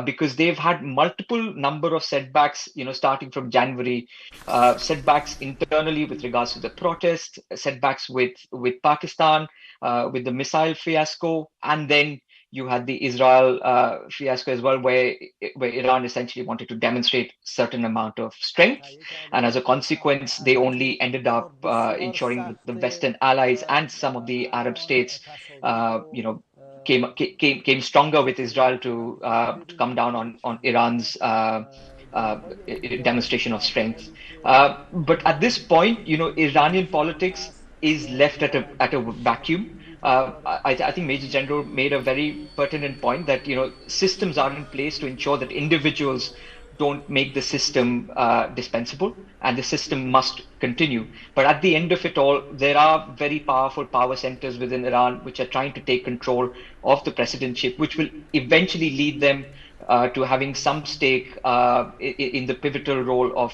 because they've had multiple number of setbacks, starting from January, setbacks internally with regards to the protests, setbacks with Pakistan, with the missile fiasco, and then you had the Israel fiasco as well, where Iran essentially wanted to demonstrate certain amount of strength, and as a consequence, they only ended up ensuring that the Western allies and some of the Arab states, came stronger with Israel to come down on Iran's demonstration of strength. But at this point, Iranian politics is left at a vacuum. I think Major General made a very pertinent point that systems are in place to ensure that individuals don't make the system dispensable, and the system must continue. But at the end of it all, there are very powerful power centers within Iran which are trying to take control of the presidentship, which will eventually lead them to having some stake in the pivotal role of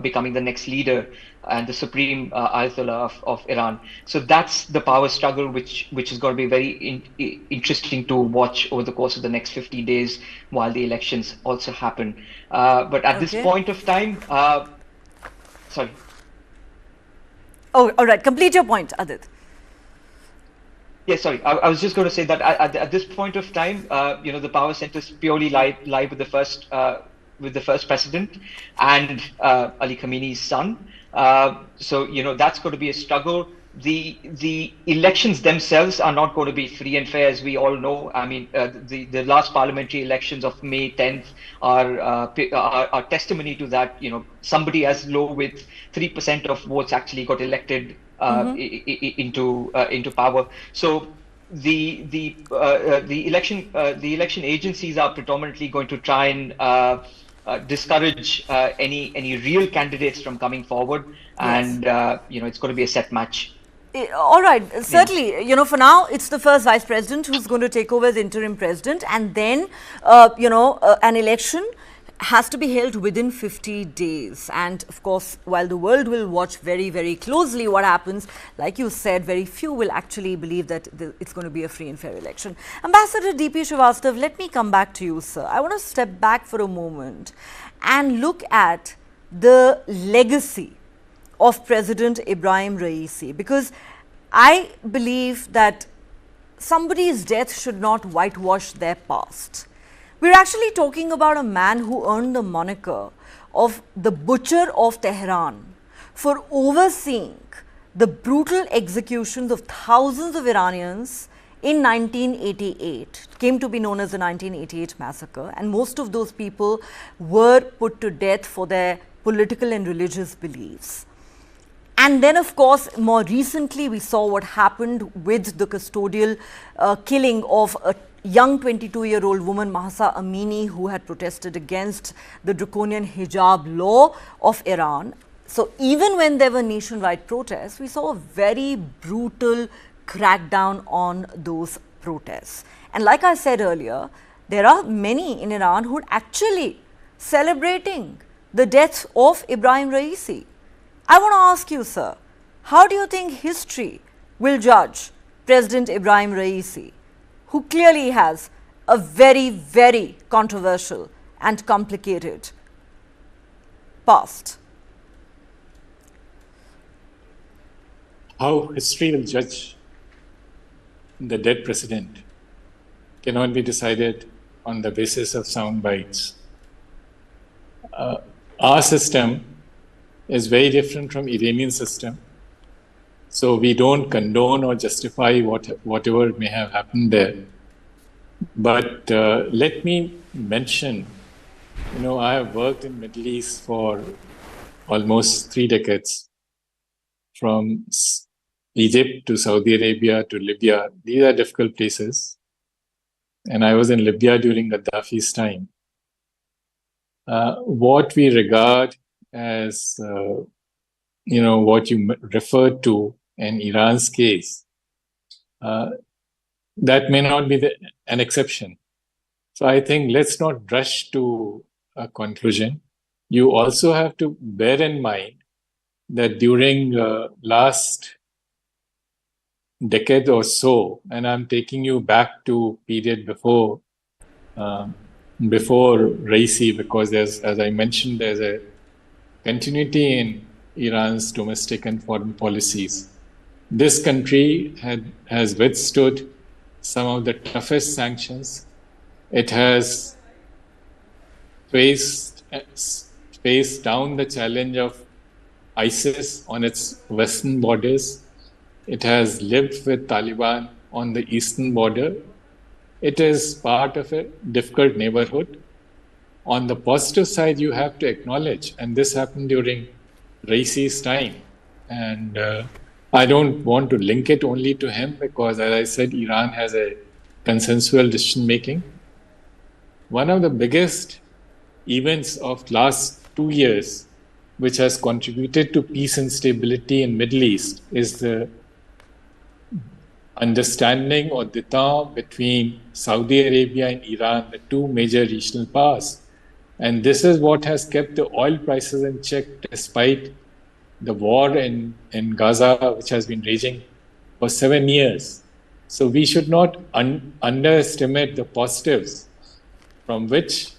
becoming the next leader and the supreme Ayatollah of Iran. So that's the power struggle which is going to be very interesting to watch over the course of the next 50 days while the elections also happen. But at this point of time, sorry. Oh, all right. Complete your point, Adit. Yes, sorry. I was just going to say that at this point of time, the power centers purely lie with the first president and Ali Khamenei's son. So that's going to be a struggle. The elections themselves are not going to be free and fair, as we all know. I mean, the last parliamentary elections of May 10th are testimony to that. Somebody as low with 3% of votes actually got elected into power. So the election agencies are predominantly going to try and discourage any real candidates from coming forward, and it's going to be a set match. All right, certainly, for now, it's the first vice president who's going to take over as interim president, and then, an election has to be held within 50 days. And of course, while the world will watch very, very closely what happens, like you said, very few will actually believe that it's going to be a free and fair election. Ambassador D.P. Srivastav, let me come back to you, sir. I want to step back for a moment and look at the legacy of President Ebrahim Raisi, because I believe that somebody's death should not whitewash their past. We're actually talking about a man who earned the moniker of the Butcher of Tehran for overseeing the brutal executions of thousands of Iranians in 1988. It came to be known as the 1988 massacre, and most of those people were put to death for their political and religious beliefs. And then, of course, more recently, we saw what happened with the custodial killing of a young 22-year-old woman, Mahsa Amini, who had protested against the draconian hijab law of Iran. So even when there were nationwide protests, we saw a very brutal crackdown on those protests. And like I said earlier, there are many in Iran who are actually celebrating the death of Ebrahim Raisi. I want to ask you, sir, how do you think history will judge President Ebrahim Raisi, who clearly has a very, very controversial and complicated past? How history will judge the dead president cannot be decided on the basis of sound bites. Our system is very different from Iranian system. So we don't condone or justify whatever may have happened there. But let me mention, I have worked in Middle East for almost 3 decades, from Egypt to Saudi Arabia to Libya. These are difficult places. And I was in Libya during Gaddafi's time. What we regard as, what you referred to in Iran's case, that may not be an exception. So I think let's not rush to a conclusion. You also have to bear in mind that during last decade or so, and I'm taking you back to period before Raisi, because as I mentioned, there's a continuity in Iran's domestic and foreign policies. This country has withstood some of the toughest sanctions. It has faced down the challenge of ISIS on its western borders. It has lived with Taliban on the eastern border. It is part of a difficult neighborhood. On the positive side, you have to acknowledge, and this happened during Raisi's time. And I don't want to link it only to him because, as I said, Iran has a consensual decision-making. One of the biggest events of last 2 years, which has contributed to peace and stability in Middle East, is the understanding or détente between Saudi Arabia and Iran, the 2 major regional powers. And this is what has kept the oil prices in check despite the war in Gaza, which has been raging for 7 years. So we should not underestimate the positives from which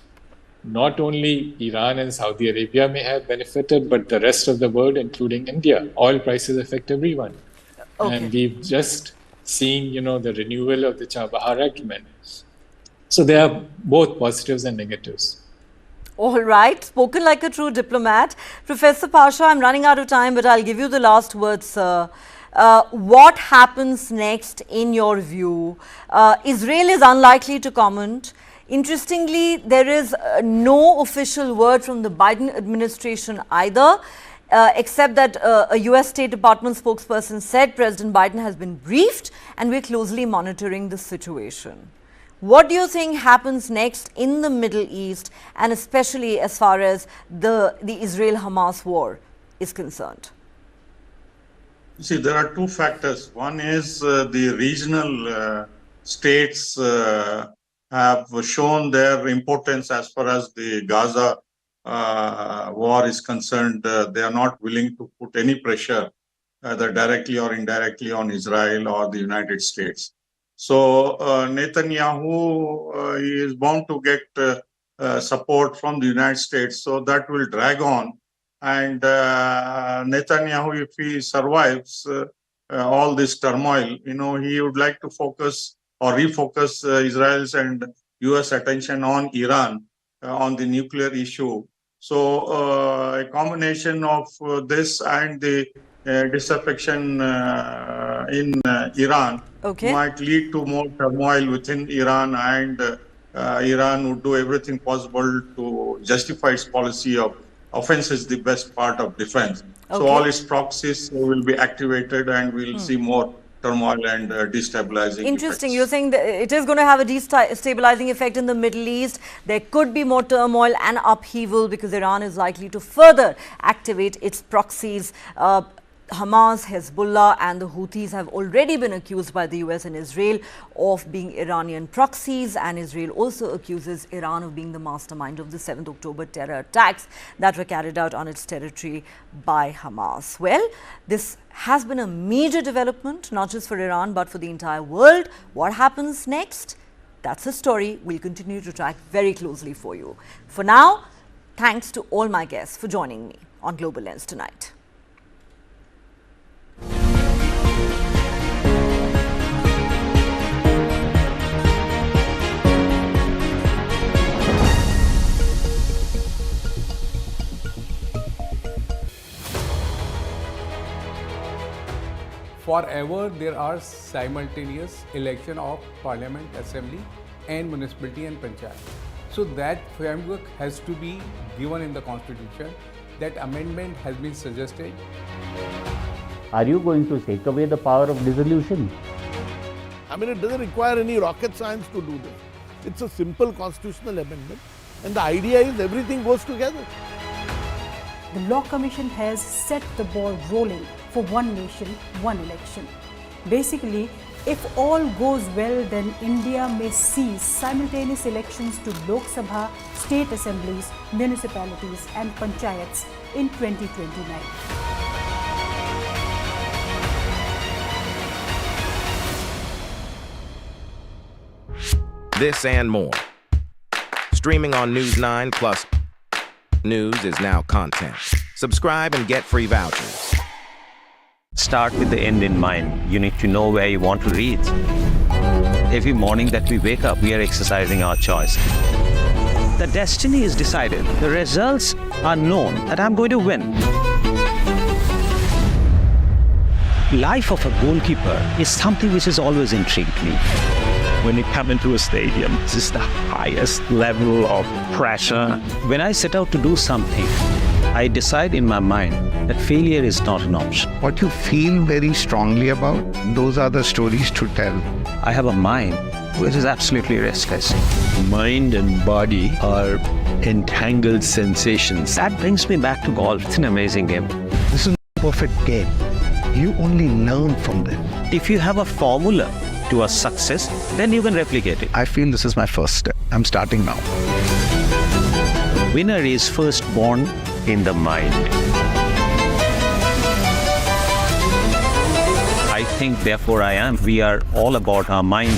not only Iran and Saudi Arabia may have benefited, but the rest of the world, including India. Oil prices affect everyone. Okay. And we've just seen, the renewal of the Chabahar agreement. So there are both positives and negatives. All right, spoken like a true diplomat. Professor Pasha, I'm running out of time, but I'll give you the last word, sir. What happens next in your view? Israel is unlikely to comment. Interestingly, there is no official word from the Biden administration either, except that a US State Department spokesperson said President Biden has been briefed and we're closely monitoring the situation. What do you think happens next in the Middle East, and especially as far as the Israel-Hamas war is concerned? You see, there are 2 factors. One is the regional states have shown their importance as far as the Gaza war is concerned. They are not willing to put any pressure, either directly or indirectly, on Israel or the United States. So Netanyahu is bound to get support from the United States. So that will drag on. And Netanyahu, if he survives all this turmoil, he would like to focus or refocus Israel's and US attention on Iran, on the nuclear issue. So a combination of this and the disaffection in Iran might lead to more turmoil within Iran, and Iran would do everything possible to justify its policy of offense is the best part of defense. So all its proxies will be activated, and we'll see more turmoil and destabilizing Interesting. effects. You're saying that it is going to have a destabilizing effect in the Middle East. There could be more turmoil and upheaval because Iran is likely to further activate its proxies. Hamas, Hezbollah and the Houthis have already been accused by the US and Israel of being Iranian proxies, and Israel also accuses Iran of being the mastermind of the 7th October terror attacks that were carried out on its territory by Hamas. Well, this has been a major development, not just for Iran, but for the entire world. What happens next? That's a story we'll continue to track very closely for you. For now, thanks to all my guests for joining me on Global Lens tonight. forever there are simultaneous election of parliament, assembly and municipality and panchayat. So that framework has to be given in the constitution. That amendment has been suggested. Are you going to take away the power of dissolution? I mean, it doesn't require any rocket science to do this. It's a simple constitutional amendment, and the idea is everything goes together. The Law Commission has set the ball rolling for one nation, one election. Basically, if all goes well, then India may see simultaneous elections to Lok Sabha, state assemblies, municipalities and panchayats in 2029. This and more. Streaming on News 9 Plus. News is now content. Subscribe and get free vouchers. Start with the end in mind. You need to know where you want to reach. Every morning that we wake up, we are exercising our choice. The destiny is decided. The results are known that I'm going to win. Life of a goalkeeper is something which has always intrigued me. When you come into a stadium, this is the highest level of pressure. When I set out to do something, I decide in my mind that failure is not an option. What you feel very strongly about, those are the stories to tell. I have a mind which is absolutely restless. Mind and body are entangled sensations. That brings me back to golf. It's an amazing game. This is a perfect game. You only learn from them. If you have a formula to a success, then you can replicate it. I feel this is my first step. I'm starting now. Winner is first born in the mind. I think, therefore I am. We are all about our mind.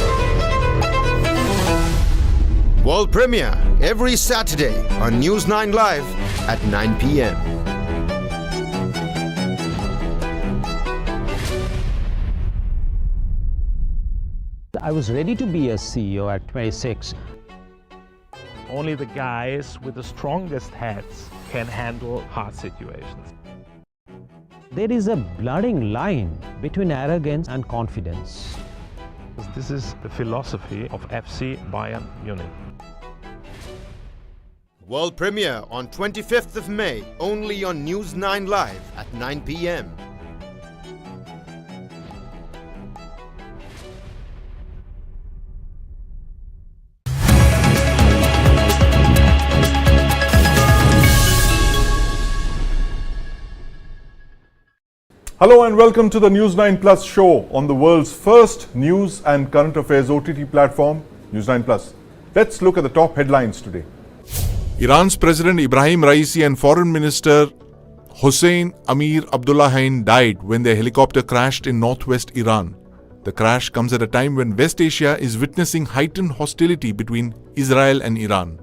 World premiere every Saturday on News 9 Live at 9 p.m. I was ready to be a CEO at 26. Only the guys with the strongest heads can handle hard situations. There is a blurring line between arrogance and confidence. This is the philosophy of FC Bayern Munich. World premiere on 25th of May, only on News 9 Live at 9 p.m. Hello and welcome to the News 9 Plus show on the world's first news and current affairs OTT platform, News 9 Plus. Let's look at the top headlines today. Iran's President Ebrahim Raisi and Foreign Minister Hossein Amir Abdullahian died when their helicopter crashed in northwest Iran. The crash comes at a time when West Asia is witnessing heightened hostility between Israel and Iran.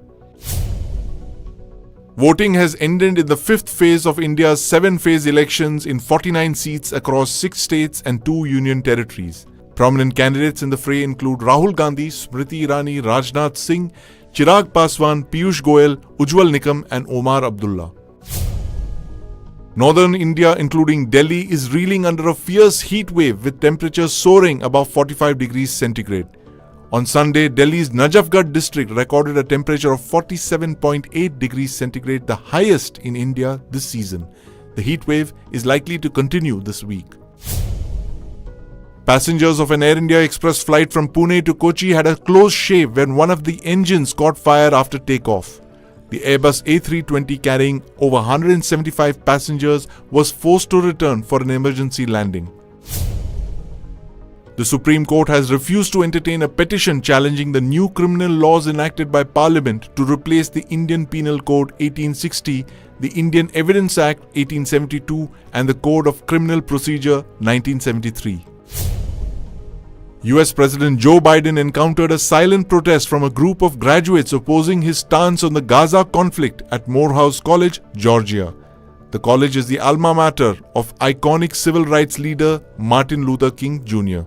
Voting has ended in the fifth phase of India's 7-phase elections in 49 seats across 6 states and 2 union territories. Prominent candidates in the fray include Rahul Gandhi, Smriti Irani, Rajnath Singh, Chirag Paswan, Piyush Goyal, Ujjwal Nikam and Omar Abdullah. Northern India, including Delhi, is reeling under a fierce heat wave with temperatures soaring above 45 degrees centigrade. On Sunday, Delhi's Najafgarh district recorded a temperature of 47.8 degrees centigrade, the highest in India this season. The heat wave is likely to continue this week. Passengers of an Air India Express flight from Pune to Kochi had a close shave when one of the engines caught fire after takeoff. The Airbus A320 carrying over 175 passengers was forced to return for an emergency landing. The Supreme Court has refused to entertain a petition challenging the new criminal laws enacted by Parliament to replace the Indian Penal Code 1860, the Indian Evidence Act 1872 and the Code of Criminal Procedure 1973. US President Joe Biden encountered a silent protest from a group of graduates opposing his stance on the Gaza conflict at Morehouse College, Georgia. The college is the alma mater of iconic civil rights leader Martin Luther King Jr.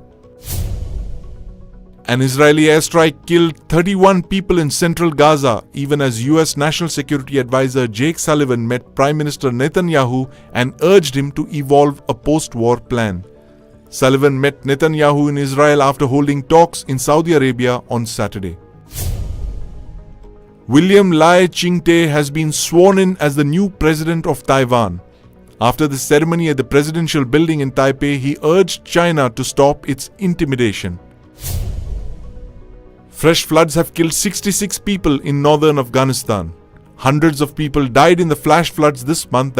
An Israeli airstrike killed 31 people in central Gaza, even as US National Security Advisor Jake Sullivan met Prime Minister Netanyahu and urged him to evolve a post-war plan. Sullivan met Netanyahu in Israel after holding talks in Saudi Arabia on Saturday. William Lai Ching-te has been sworn in as the new president of Taiwan. After the ceremony at the presidential building in Taipei, he urged China to stop its intimidation. Fresh floods have killed 66 people in northern Afghanistan. Hundreds of people died in the flash floods this month